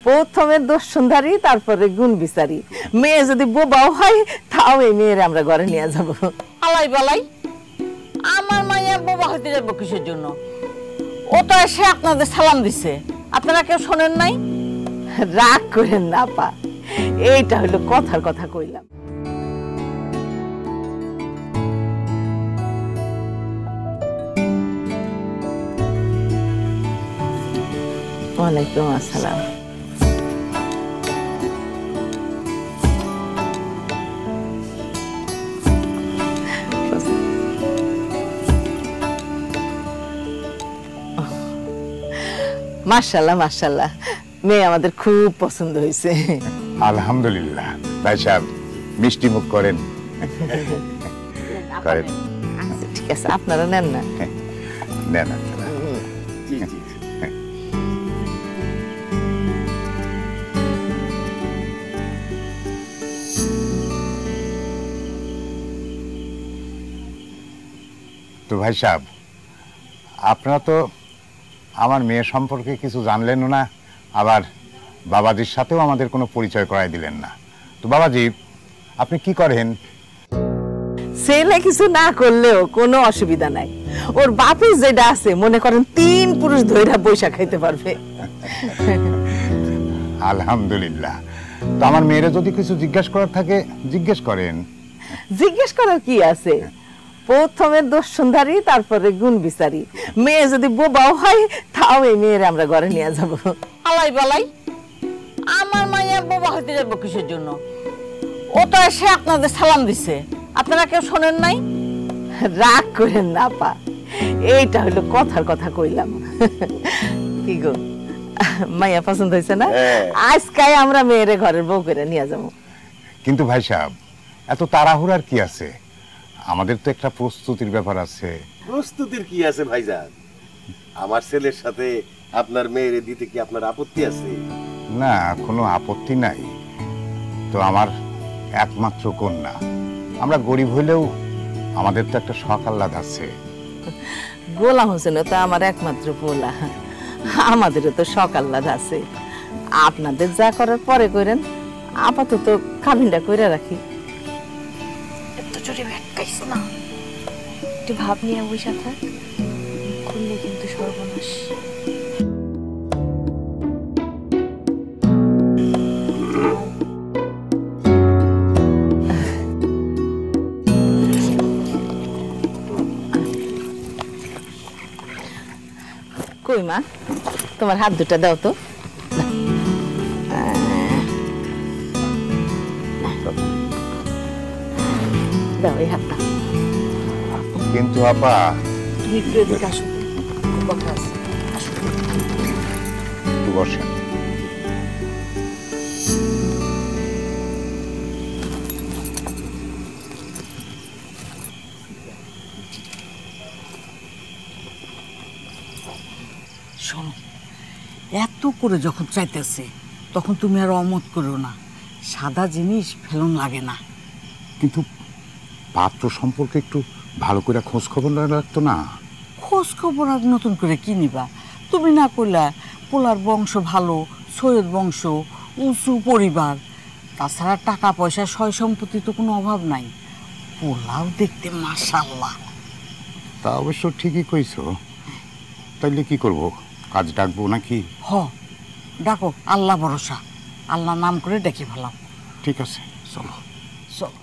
প্রথমে দোষ সুন্দরী, তারপরে গুণ বিচারি। মেয়ে যদি বোবাও হয় তাও এই মেয়ের আমরা ঘরে নিয়ে যাব। আলাই বালাই, আমার মাইয়া বোবা হইতে যাবো কিসের জন্য? ও তো এসে আপনাদের সালাম দিছে, আপনারা কেউ শোনেন নাই? রাগ করেন না আপা, এইটা হলো কথার কথা কইলাম। ওয়ালাইকুম আসসালাম। মাশাআল্লাহ মাশাআল্লাহ, মেয়ে আমাদের খুব পছন্দ হয়েছে। আলহামদুলিল্লাহ। ভাই সাহেব মিষ্টি মুখ করেন। করেন। আচ্ছা ঠিক আছে, আপনারা নেন না। নেন। জি জি। তো ভাই সাহেব, আপনারা তো আমার মেয়ে সম্পর্কে কিছু জানলেনও না, আবার বাবাজির সাথেও আমাদের কোনো পরিচয় করাই দিলেন না। তো বাবাজি, আপনি কি করেন? ছেলে কিছু না করলেও কোনো অসুবিধা নাই। ওর বাপের যেটা আছে মনে করেন 3 পুরুষ ধইরা বৈশা খাইতে পারবে। আলহামদুলিল্লাহ। তো আমার মেয়েরা যদি কিছু জিজ্ঞেস করার থাকে জিজ্ঞেস করেন। জিজ্ঞেস করার কি আছে? প্রথমে দোষ সুন্দরী, তারপরে গুণ বিচারি। মেয়ে যদি বোবাও হয় তাও এই মেয়ের আমরা ঘরে নিয়ে যাব। আলাই বালাই, আমার মাইয়া বোবা হইতে যাবো কিসের জন্য? ও তো এসে আপনাদের সালাম দিছে, আপনারা কেউ শোনেন নাই? রাগ করেন না আপা, এইটা হলো কথার কথা কইলাম। কি গো, মাইয়া পছন্দ হয়েছে না? আজকে আমরা মেয়েরে ঘরের বউ করে নিয়ে যাবো। কিন্তু ভাই সাহেব, এত তাড়াহুড়ার কি আছে? আমাদের তো একটা প্রস্তুতির ব্যাপার আছে। প্রস্তুতির কি আছে ভাইজান? আমার ছেলের সাথে আপনার মেয়েরে দিতে কি আপনার আপত্তি আছে? না, কোনো আপত্তি নাই। তো আমার একমাত্র কন্যা, আমরা গরিব হইলেও আমাদের তো একটা শখ আহ্লাদ আছে। গোলাম হোসেন তো আমার একমাত্র পোলা, আমাদেরও তো শখ আহ্লাদ আছে। আপনাদের যা করার পরে করেন, আপাতত কাবিনটা কইরা রাখি। এত জোরে ভেটকাইছ না, একটু ভাব নিয়ে বসে থাক, করলে কিন্তু সর্বনাশ। কই মা, তোমার হাত দুটা দাও তো। দাও এই হাতটা। কিন্তু আপা, তুমি একটু এদিকে আসো, কথা আছে। একটু বসেন। শোনো, এত করে যখন চাইতেছে তখন তুমি আর অমত করো না। সাদা জিনিস ফেলন লাগে না। কিন্তু পাত্র সম্পর্কে একটু ভালো করে খোঁজ খবর না রাখতো না? খোঁজ খবর আর নতুন করে কি নিবা? তুমি না কইলা পোলার বংশ ভালো, সৈয়দ বংশ, উঁচু পরিবার, তাছাড়া টাকা পয়সা সয় সম্পত্তি তো কোনো অভাব নাই। পোলাও দেখতে মাশাআল্লাহ। তা অবশ্য ঠিকই কইছো। তাইলে কি করব, কাজ ডাকবো নাকি? হ, ডাকো, আল্লাহ ভরসা, আল্লাহ নাম করে ডেকে ফেলাও। ঠিক আছে, চলো। চলো।